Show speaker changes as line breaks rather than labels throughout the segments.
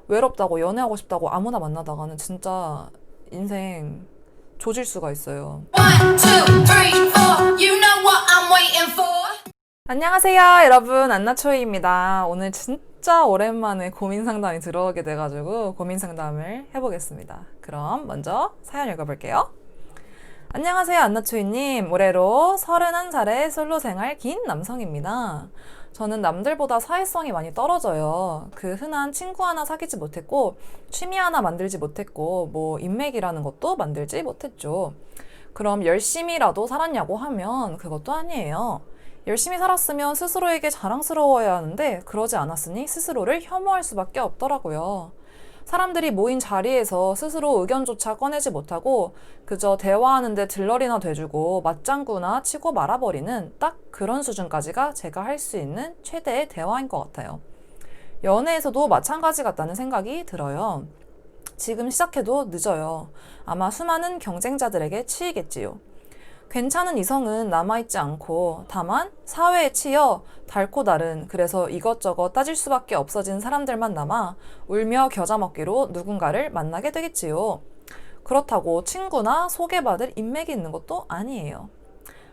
외롭다고 연애하고 싶다고 아무나 만나다가는 진짜 인생 조질 수가 있어요.
One, two, three, four. You know what I'm waiting for.
안녕하세요, 여러분. 안나초이입니다. 오늘 진짜 오랜만에 고민 상담이 들어오게 돼가지고 고민 상담을 해보겠습니다. 그럼 먼저 사연 읽어볼게요. 안녕하세요, 안나초이님. 올해로 31살의 솔로 생활 긴 남성입니다. 저는 남들보다 사회성이 많이 떨어져요. 그 흔한 친구 하나 사귀지 못했고, 취미 하나 만들지 못했고, 인맥이라는 것도 만들지 못했죠. 그럼 열심히라도 살았냐고 하면 그것도 아니에요. 열심히 살았으면 스스로에게 자랑스러워야 하는데 그러지 않았으니 스스로를 혐오할 수밖에 없더라고요. 사람들이 모인 자리에서 스스로 의견조차 꺼내지 못하고 그저 대화하는데 들러리나 돼주고 맞장구나 치고 말아버리는 딱 그런 수준까지가 제가 할 수 있는 최대의 대화인 것 같아요. 연애에서도 마찬가지 같다는 생각이 들어요. 지금 시작해도 늦어요. 아마 수많은 경쟁자들에게 치이겠지요. 괜찮은 이성은 남아있지 않고 다만 사회에 치여 닳고 다른 그래서 이것저것 따질 수밖에 없어진 사람들만 남아 울며 겨자 먹기로 누군가를 만나게 되겠지요. 그렇다고 친구나 소개받을 인맥이 있는 것도 아니에요.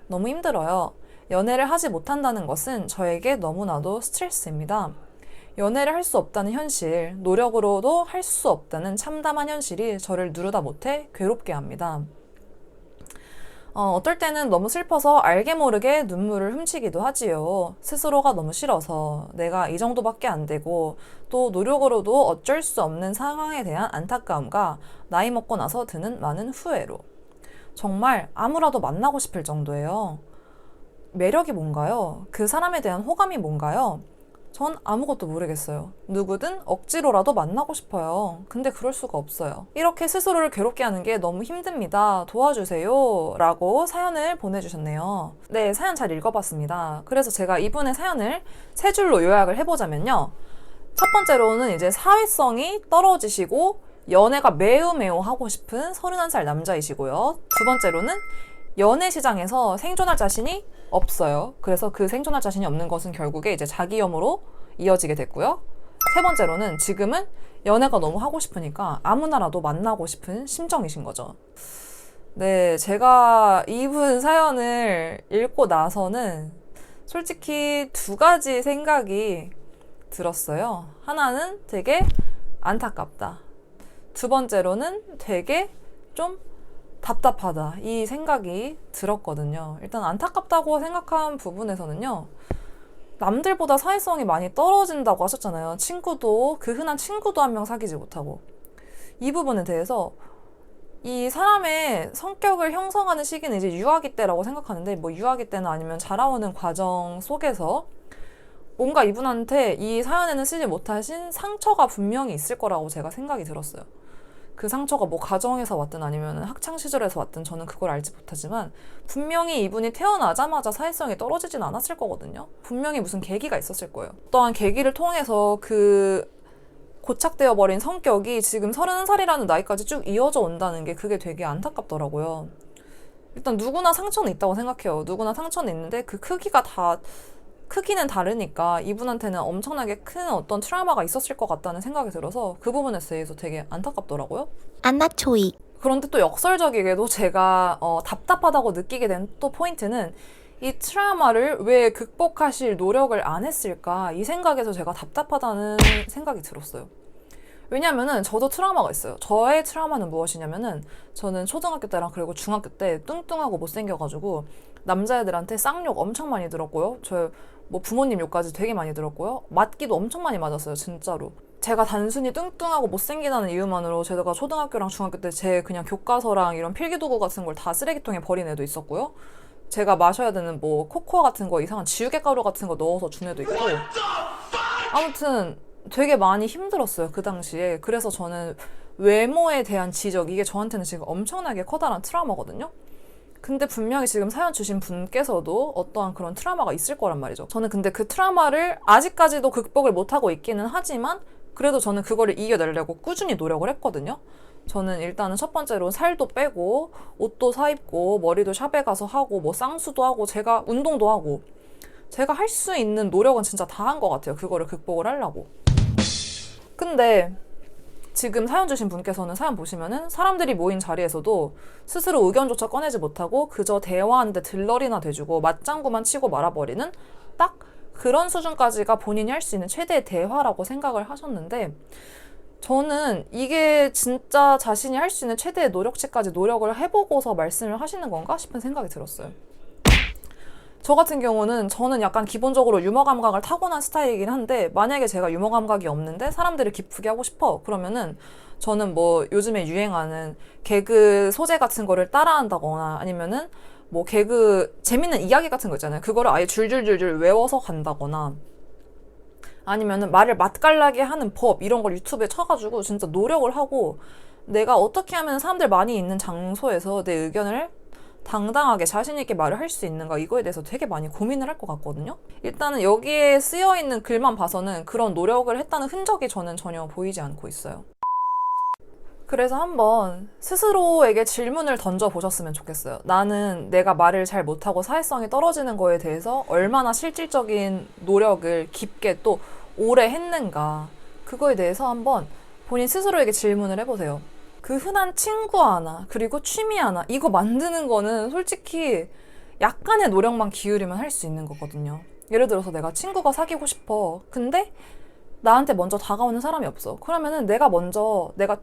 너무 힘들어요. 연애를 하지 못한다는 것은 저에게 너무나도 스트레스입니다. 연애를 할 수 없다는 현실, 노력으로도 할 수 없다는 참담한 현실이 저를 누르다 못해 괴롭게 합니다. 어떨 때는 너무 슬퍼서 알게 모르게 눈물을 훔치기도 하지요. 스스로가 너무 싫어서 내가 이 정도밖에 안 되고 또 노력으로도 어쩔 수 없는 상황에 대한 안타까움과 나이 먹고 나서 드는 많은 후회로 정말 아무라도 만나고 싶을 정도예요. 매력이 뭔가요? 그 사람에 대한 호감이 뭔가요? 전 아무것도 모르겠어요. 누구든 억지로라도 만나고 싶어요. 근데 그럴 수가 없어요. 이렇게 스스로를 괴롭게 하는 게 너무 힘듭니다. 도와주세요. 라고 사연을 보내주셨네요. 네, 사연 잘 읽어봤습니다. 그래서 제가 이분의 사연을 세 줄로 요약을 해보자면요. 첫 번째로는 이제 사회성이 떨어지시고 연애가 매우 하고 싶은 31살 남자이시고요. 두 번째로는 연애 시장에서 생존할 자신이 없어요. 그래서 그 생존할 자신이 없는 것은 결국에 이제 자기 혐오로 이어지게 됐고요. 세 번째로는 지금은 연애가 너무 하고 싶으니까 아무나라도 만나고 싶은 심정이신 거죠. 네, 제가 이분 사연을 읽고 나서는 솔직히 두 가지 생각이 들었어요. 하나는 되게 안타깝다. 두 번째로는 되게 좀 답답하다 이 생각이 들었거든요. 일단 안타깝다고 생각한 부분에서는요. 남들보다 사회성이 많이 떨어진다고 하셨잖아요. 친구도 그 흔한 친구도 한 명 사귀지 못하고 이 부분에 대해서 이 사람의 성격을 형성하는 시기는 이제 유아기 때라고 생각하는데 유아기 때나 아니면 자라오는 과정 속에서 뭔가 이분한테 이 사연에는 쓰지 못하신 상처가 분명히 있을 거라고 제가 생각이 들었어요. 그 상처가 가정에서 왔든 아니면 학창시절에서 왔든 저는 그걸 알지 못하지만 분명히 이분이 태어나자마자 사회성이 떨어지진 않았을 거거든요. 분명히 무슨 계기가 있었을 거예요. 어떠한 계기를 통해서 그 고착되어 버린 성격이 지금 30살이라는 나이까지 쭉 이어져 온다는 게 그게 되게 안타깝더라고요. 일단 누구나 상처는 있다고 생각해요. 누구나 상처는 있는데 그 크기는 다르니까 이분한테는 엄청나게 큰 어떤 트라우마가 있었을 것 같다는 생각이 들어서 그 부분에 대해서 되게 안타깝더라고요.
안나초이.
그런데 또 역설적이게도 제가 답답하다고 느끼게 된 또 포인트는 이 트라우마를 왜 극복하실 노력을 안 했을까 이 생각에서 제가 답답하다는 생각이 들었어요. 왜냐면은 저도 트라우마가 있어요. 저의 트라우마는 무엇이냐면은 저는 초등학교 때랑 그리고 중학교 때 뚱뚱하고 못생겨가지고 남자애들한테 쌍욕 엄청 많이 들었고요. 저 부모님 욕까지 되게 많이 들었고요. 맞기도 엄청 많이 맞았어요. 진짜로. 제가 단순히 뚱뚱하고 못생기다는 이유만으로 제가 초등학교랑 중학교 때 제 그냥 교과서랑 이런 필기도구 같은 걸 다 쓰레기통에 버린 애도 있었고요. 제가 마셔야 되는 코코아 같은 거 이상한 지우개 가루 같은 거 넣어서 준 애도 있고 아무튼 되게 많이 힘들었어요. 그 당시에. 그래서 저는 외모에 대한 지적 이게 저한테는 지금 엄청나게 커다란 트라우마거든요. 근데 분명히 지금 사연 주신 분께서도 어떠한 그런 트라우마가 있을 거란 말이죠. 저는 근데 그 트라우마를 아직까지도 극복을 못하고 있기는 하지만 그래도 저는 그거를 이겨내려고 꾸준히 노력을 했거든요. 저는 일단은 첫 번째로 살도 빼고 옷도 사입고 머리도 샵에 가서 하고 쌍수도 하고 제가 운동도 하고 제가 할 수 있는 노력은 진짜 다 한 것 같아요. 그거를 극복을 하려고. 근데 지금 사연 주신 분께서는 사연 보시면은 사람들이 모인 자리에서도 스스로 의견조차 꺼내지 못하고 그저 대화하는데 들러리나 대주고 맞장구만 치고 말아버리는 딱 그런 수준까지가 본인이 할 수 있는 최대의 대화라고 생각을 하셨는데, 저는 이게 진짜 자신이 할 수 있는 최대의 노력치까지 노력을 해보고서 말씀을 하시는 건가 싶은 생각이 들었어요. 저 같은 경우는 저는 약간 기본적으로 유머 감각을 타고난 스타일이긴 한데, 만약에 제가 유머 감각이 없는데 사람들을 기쁘게 하고 싶어 그러면은 저는 뭐 요즘에 유행하는 개그 소재 같은 거를 따라한다거나 아니면은 뭐 개그 재밌는 이야기 같은 거 있잖아요. 그거를 아예 줄줄줄줄 외워서 간다거나 아니면은 말을 맛깔나게 하는 법 이런 걸 유튜브에 쳐가지고 진짜 노력을 하고 내가 어떻게 하면 사람들 많이 있는 장소에서 내 의견을 당당하게 자신 있게 말을 할 수 있는가, 이거에 대해서 되게 많이 고민을 할 것 같거든요. 일단은 여기에 쓰여 있는 글만 봐서는 그런 노력을 했다는 흔적이 저는 전혀 보이지 않고 있어요. 그래서 한번 스스로에게 질문을 던져보셨으면 좋겠어요. 나는 내가 말을 잘 못하고 사회성이 떨어지는 거에 대해서 얼마나 실질적인 노력을 깊게 또 오래 했는가, 그거에 대해서 한번 본인 스스로에게 질문을 해보세요. 그 흔한 친구 하나, 그리고 취미 하나, 이거 만드는 거는 솔직히 약간의 노력만 기울이면 할 수 있는 거거든요. 예를 들어서 내가 친구가 사귀고 싶어. 근데 나한테 먼저 다가오는 사람이 없어. 그러면은 내가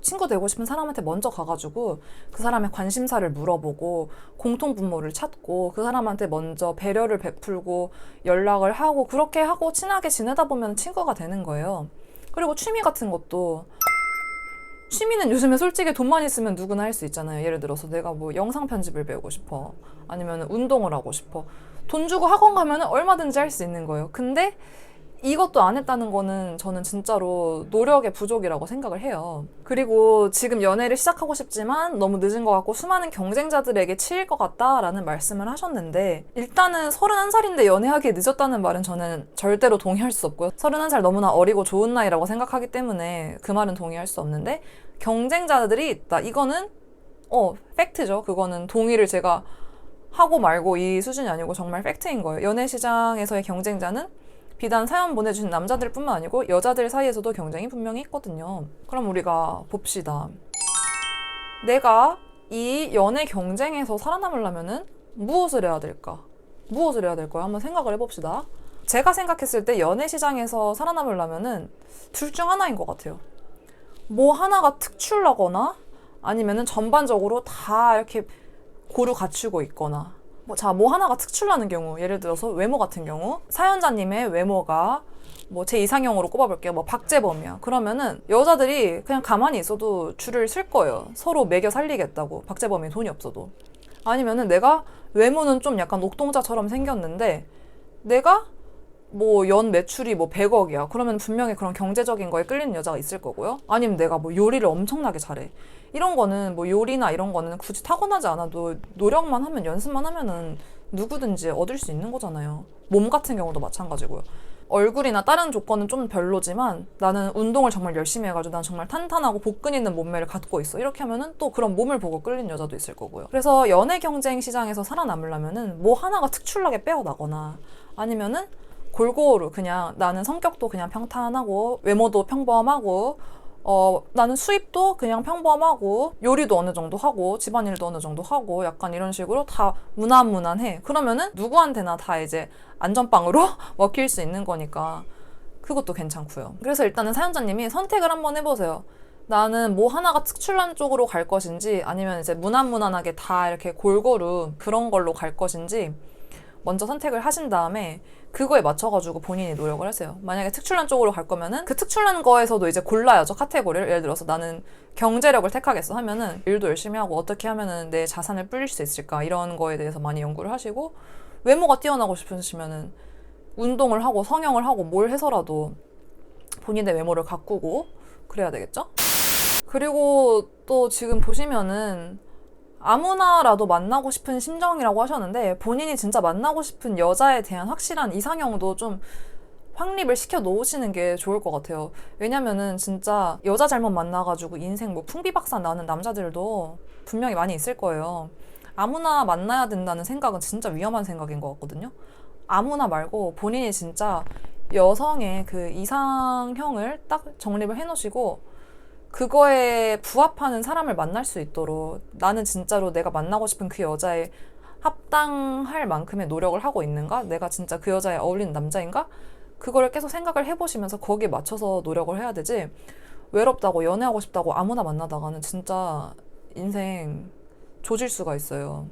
친구 되고 싶은 사람한테 먼저 가가지고 그 사람의 관심사를 물어보고 공통 분모를 찾고 그 사람한테 먼저 배려를 베풀고 연락을 하고 그렇게 하고 친하게 지내다 보면 친구가 되는 거예요. 그리고 취미 같은 것도, 취미는 요즘에 솔직히 돈만 있으면 누구나 할 수 있잖아요. 예를 들어서 내가 뭐 영상 편집을 배우고 싶어. 아니면 운동을 하고 싶어. 돈 주고 학원 가면 얼마든지 할 수 있는 거예요. 근데 이것도 안 했다는 거는 저는 진짜로 노력의 부족이라고 생각을 해요. 그리고 지금 연애를 시작하고 싶지만 너무 늦은 것 같고 수많은 경쟁자들에게 치일 것 같다라는 말씀을 하셨는데, 일단은 31살인데 연애하기에 늦었다는 말은 저는 절대로 동의할 수 없고요. 31살 너무나 어리고 좋은 나이라고 생각하기 때문에 그 말은 동의할 수 없는데, 경쟁자들이 있다. 이거는 팩트죠. 그거는 동의를 제가 하고 말고 이 수준이 아니고 정말 팩트인 거예요. 연애 시장에서의 경쟁자는 비단 사연 보내주신 남자들 뿐만 아니고 여자들 사이에서도 경쟁이 분명히 있거든요. 그럼 우리가 봅시다. 내가 이 연애 경쟁에서 살아남으려면은 무엇을 해야 될까? 무엇을 해야 될까요? 한번 생각을 해봅시다. 제가 생각했을 때 연애 시장에서 살아남으려면은 둘 중 하나인 것 같아요. 뭐 하나가 특출나거나 아니면은 전반적으로 다 이렇게 고루 갖추고 있거나, 뭐 하나가 특출나는 경우, 예를 들어서 외모 같은 경우, 사연자님의 외모가 뭐 제 이상형으로 꼽아볼게요. 뭐 박재범이야. 그러면은 여자들이 그냥 가만히 있어도 줄을 쓸 거예요. 서로 매겨 살리겠다고. 박재범이 돈이 없어도. 아니면은 내가 외모는 좀 약간 옥동자처럼 생겼는데 내가 뭐 연 매출이 뭐 100억이야. 그러면 분명히 그런 경제적인 거에 끌리는 여자가 있을 거고요. 아니면 내가 뭐 요리를 엄청나게 잘해. 이런 거는 뭐 요리나 이런 거는 굳이 타고나지 않아도 노력만 하면, 연습만 하면은 누구든지 얻을 수 있는 거잖아요. 몸 같은 경우도 마찬가지고요. 얼굴이나 다른 조건은 좀 별로지만 나는 운동을 정말 열심히 해가지고 난 정말 탄탄하고 복근 있는 몸매를 갖고 있어. 이렇게 하면은 또 그런 몸을 보고 끌린 여자도 있을 거고요. 그래서 연애 경쟁 시장에서 살아남으려면은 뭐 하나가 특출나게 빼어나거나 아니면은 골고루 그냥 나는 성격도 그냥 평탄하고 외모도 평범하고 나는 수입도 그냥 평범하고 요리도 어느 정도 하고 집안일도 어느 정도 하고 약간 이런 식으로 다 무난무난해. 그러면은 누구한테나 다 이제 안전빵으로 먹힐 수 있는 거니까 그것도 괜찮고요. 그래서 일단은 사연자님이 선택을 한번 해보세요. 나는 뭐 하나가 특출난 쪽으로 갈 것인지 아니면 이제 무난무난하게 다 이렇게 골고루 그런 걸로 갈 것인지 먼저 선택을 하신 다음에 그거에 맞춰가지고 본인이 노력을 하세요. 만약에 특출난 쪽으로 갈 거면은 그 특출난 거에서도 이제 골라야죠. 카테고리를. 예를 들어서 나는 경제력을 택하겠어 하면은 일도 열심히 하고 어떻게 하면은 내 자산을 불릴 수 있을까, 이런 거에 대해서 많이 연구를 하시고, 외모가 뛰어나고 싶으시면은 운동을 하고 성형을 하고 뭘 해서라도 본인의 외모를 가꾸고 그래야 되겠죠? 그리고 또 지금 보시면은 아무나라도 만나고 싶은 심정이라고 하셨는데, 본인이 진짜 만나고 싶은 여자에 대한 확실한 이상형도 좀 확립을 시켜 놓으시는 게 좋을 것 같아요. 왜냐면은 진짜 여자 잘못 만나가지고 인생 뭐 풍비박산 나는 남자들도 분명히 많이 있을 거예요. 아무나 만나야 된다는 생각은 진짜 위험한 생각인 것 같거든요. 아무나 말고 본인이 진짜 여성의 그 이상형을 딱 정립을 해놓으시고 그거에 부합하는 사람을 만날 수 있도록 나는 진짜로 내가 만나고 싶은 그 여자에 합당할 만큼의 노력을 하고 있는가? 내가 진짜 그 여자에 어울리는 남자인가? 그거를 계속 생각을 해보시면서 거기에 맞춰서 노력을 해야 되지, 외롭다고 연애하고 싶다고 아무나 만나다가는 진짜 인생 조질 수가 있어요.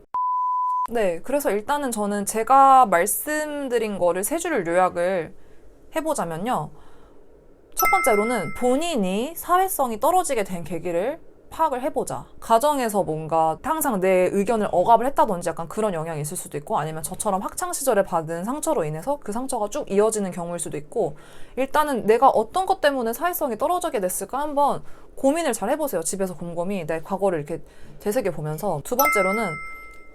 네, 그래서 일단은 저는 제가 말씀드린 거를 세 줄을 요약을 해보자면요. 첫 번째로는 본인이 사회성이 떨어지게 된 계기를 파악을 해보자. 가정에서 뭔가 항상 내 의견을 억압을 했다든지 약간 그런 영향이 있을 수도 있고, 아니면 저처럼 학창시절에 받은 상처로 인해서 그 상처가 쭉 이어지는 경우일 수도 있고, 일단은 내가 어떤 것 때문에 사회성이 떨어지게 됐을까 한번 고민을 잘 해보세요. 집에서 곰곰이 내 과거를 이렇게 되새겨보면서. 두 번째로는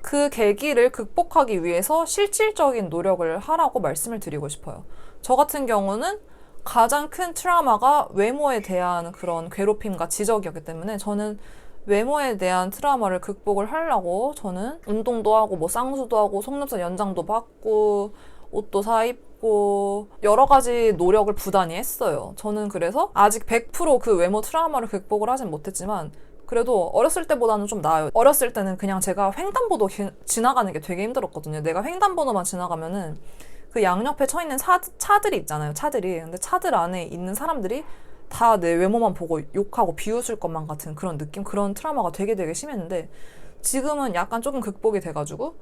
그 계기를 극복하기 위해서 실질적인 노력을 하라고 말씀을 드리고 싶어요. 저 같은 경우는 가장 큰 트라우마가 외모에 대한 그런 괴롭힘과 지적이었기 때문에 저는 외모에 대한 트라우마를 극복을 하려고 저는 운동도 하고 뭐 쌍수도 하고 속눈썹 연장도 받고 옷도 사 입고 여러 가지 노력을 부단히 했어요. 저는 그래서 아직 100% 그 외모 트라우마를 극복을 하진 못했지만 그래도 어렸을 때보다는 좀 나아요. 어렸을 때는 그냥 제가 횡단보도 지나가는 게 되게 힘들었거든요. 내가 횡단보도만 지나가면은 그 양옆에 쳐 있는 차들이 있잖아요. 차들이. 근데 차들 안에 있는 사람들이 다 내 외모만 보고 욕하고 비웃을 것만 같은 그런 느낌, 그런 트라우마가 되게 심했는데, 지금은 약간 조금 극복이 돼가지고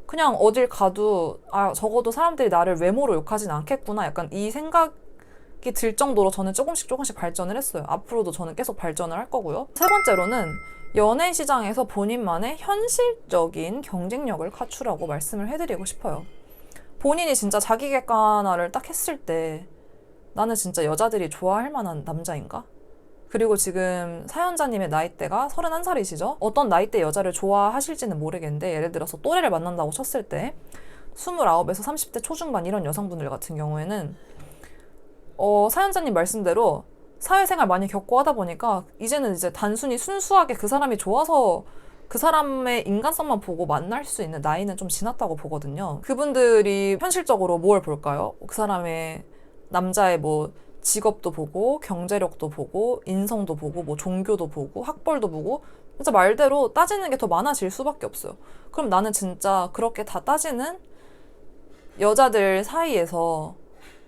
그냥 어딜 가도 아, 적어도 사람들이 나를 외모로 욕하진 않겠구나, 약간 이 생각이 들 정도로 저는 조금씩 발전을 했어요. 앞으로도 저는 계속 발전을 할 거고요. 세 번째로는 연애 시장에서 본인만의 현실적인 경쟁력을 갖추라고 말씀을 해드리고 싶어요. 본인이 진짜 자기 객관화를 딱 했을 때 나는 진짜 여자들이 좋아할 만한 남자인가? 그리고 지금 사연자님의 나이대가 31살이시죠? 어떤 나이대 여자를 좋아하실지는 모르겠는데, 예를 들어서 또래를 만난다고 쳤을 때 29에서 30대 초중반 이런 여성분들 같은 경우에는 사연자님 말씀대로 사회생활 많이 겪고 하다 보니까 이제는 이제 단순히 순수하게 그 사람이 좋아서 그 사람의 인간성만 보고 만날 수 있는 나이는 좀 지났다고 보거든요. 그분들이 현실적으로 뭘 볼까요? 그 사람의 남자의 뭐 직업도 보고 경제력도 보고 인성도 보고 뭐 종교도 보고 학벌도 보고, 진짜 말대로 따지는 게 더 많아질 수밖에 없어요. 그럼 나는 진짜 그렇게 다 따지는 여자들 사이에서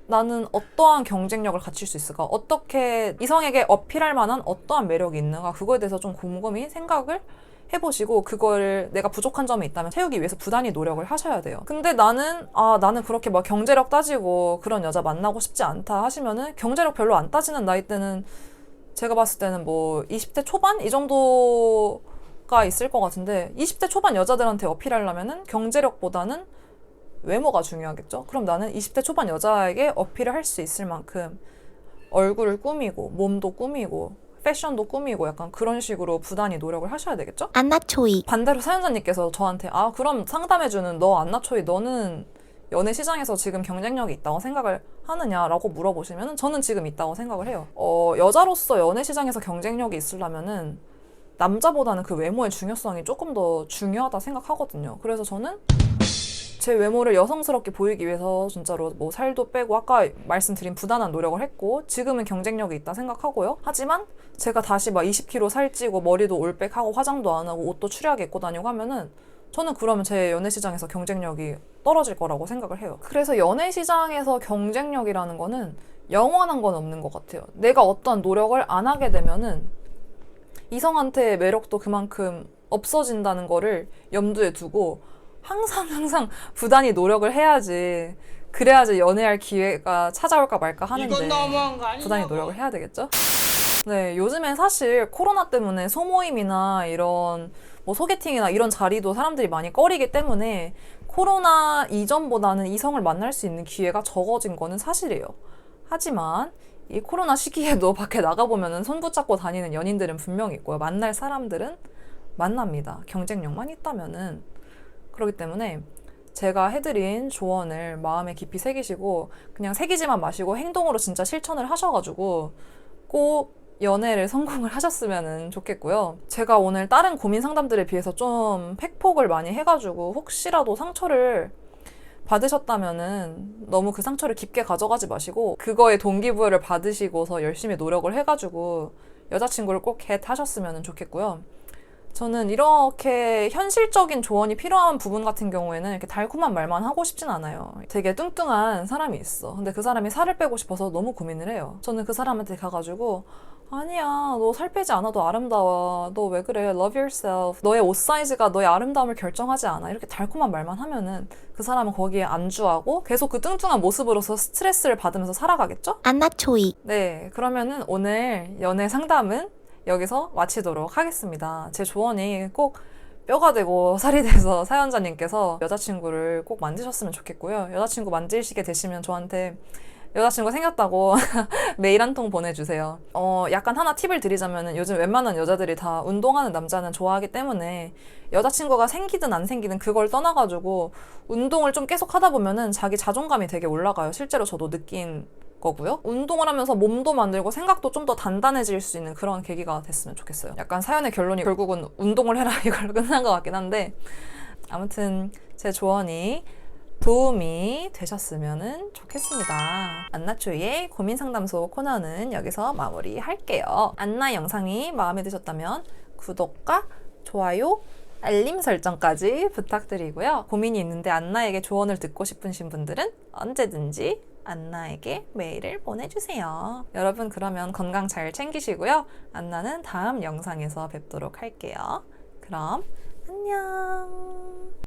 나는 어떠한 경쟁력을 갖출 수 있을까? 어떻게 이성에게 어필할 만한 어떠한 매력이 있는가? 그거에 대해서 좀 곰곰이 생각을 해보시고, 그걸 내가 부족한 점이 있다면 채우기 위해서 부단히 노력을 하셔야 돼요. 근데 나는 그렇게 막 경제력 따지고 그런 여자 만나고 싶지 않다 하시면은, 경제력 별로 안 따지는 나이 때는 제가 봤을 때는 뭐 20대 초반? 이 정도가 있을 것 같은데, 20대 초반 여자들한테 어필하려면은 경제력보다는 외모가 중요하겠죠? 그럼 나는 20대 초반 여자에게 어필을 할 수 있을 만큼 얼굴을 꾸미고 몸도 꾸미고 패션도 꾸미고 약간 그런 식으로 부단히 노력을 하셔야 되겠죠?
안나초이.
반대로 사연자님께서 저한테 그럼 상담해주는 너 안나초이, 너는 연애 시장에서 지금 경쟁력이 있다고 생각을 하느냐라고 물어보시면 저는 지금 있다고 생각을 해요. 여자로서 연애 시장에서 경쟁력이 있으려면은 남자보다는 그 외모의 중요성이 조금 더 중요하다 생각하거든요. 그래서 저는 제 외모를 여성스럽게 보이기 위해서 진짜로 뭐 살도 빼고 아까 말씀드린 부단한 노력을 했고, 지금은 경쟁력이 있다 생각하고요. 하지만 제가 다시 막 20kg 살찌고 머리도 올백하고 화장도 안 하고 옷도 추리하게 입고 다니고 하면은 저는 그러면 제 연애 시장에서 경쟁력이 떨어질 거라고 생각을 해요. 그래서 연애 시장에서 경쟁력이라는 거는 영원한 건 없는 것 같아요. 내가 어떤 노력을 안 하게 되면은 이성한테 매력도 그만큼 없어진다는 거를 염두에 두고 항상 부단히 노력을 해야지, 그래야지 연애할 기회가 찾아올까 말까 하는데
이건 너무한 거 아니냐고.
부단히 노력을 해야 되겠죠? 네, 요즘엔 사실 코로나 때문에 소모임이나 이런 뭐 소개팅이나 이런 자리도 사람들이 많이 꺼리기 때문에 코로나 이전보다는 이성을 만날 수 있는 기회가 적어진 거는 사실이에요. 하지만 이 코로나 시기에도 밖에 나가보면은 손 붙잡고 다니는 연인들은 분명히 있고요. 만날 사람들은 만납니다. 경쟁력만 있다면은. 그렇기 때문에 제가 해드린 조언을 마음에 깊이 새기시고 그냥 새기지만 마시고 행동으로 진짜 실천을 하셔가지고 꼭 연애를 성공을 하셨으면 좋겠고요. 제가 오늘 다른 고민 상담들에 비해서 좀 팩폭을 많이 해가지고 혹시라도 상처를 받으셨다면은 너무 그 상처를 깊게 가져가지 마시고 그거에 동기부여를 받으시고서 열심히 노력을 해가지고 여자친구를 꼭 get 하셨으면 좋겠고요. 저는 이렇게 현실적인 조언이 필요한 부분 같은 경우에는 이렇게 달콤한 말만 하고 싶진 않아요. 되게 뚱뚱한 사람이 있어. 근데 그 사람이 살을 빼고 싶어서 너무 고민을 해요. 저는 그 사람한테 가가지고 아니야, 너 살 빼지 않아도 아름다워. 너 왜 그래? Love yourself. 너의 옷 사이즈가 너의 아름다움을 결정하지 않아. 이렇게 달콤한 말만 하면은 그 사람은 거기에 안주하고 계속 그 뚱뚱한 모습으로서 스트레스를 받으면서 살아가겠죠?
안나초이.
네, 그러면은 오늘 연애 상담은 여기서 마치도록 하겠습니다. 제 조언이 꼭 뼈가 되고 살이 돼서 사연자님께서 여자친구를 꼭 만드셨으면 좋겠고요. 여자친구 만드시게 되시면 저한테 여자친구 생겼다고 메일 한 통 보내주세요. 약간 하나 팁을 드리자면은 요즘 웬만한 여자들이 다 운동하는 남자는 좋아하기 때문에 여자친구가 생기든 안 생기든 그걸 떠나가지고 운동을 좀 계속 하다 보면은 자기 자존감이 되게 올라가요. 실제로 저도 느낀 거고요. 운동을 하면서 몸도 만들고 생각도 좀 더 단단해질 수 있는 그런 계기가 됐으면 좋겠어요. 약간 사연의 결론이 결국은 운동을 해라 이걸로 끝난 것 같긴 한데 아무튼 제 조언이 도움이 되셨으면 좋겠습니다. 안나초이의 고민상담소 코너는 여기서 마무리할게요. 안나 영상이 마음에 드셨다면 구독과 좋아요, 알림 설정까지 부탁드리고요. 고민이 있는데 안나에게 조언을 듣고 싶으신 분들은 언제든지 안나에게 메일을 보내주세요. 여러분 그러면 건강 잘 챙기시고요. 안나는 다음 영상에서 뵙도록 할게요. 그럼 안녕.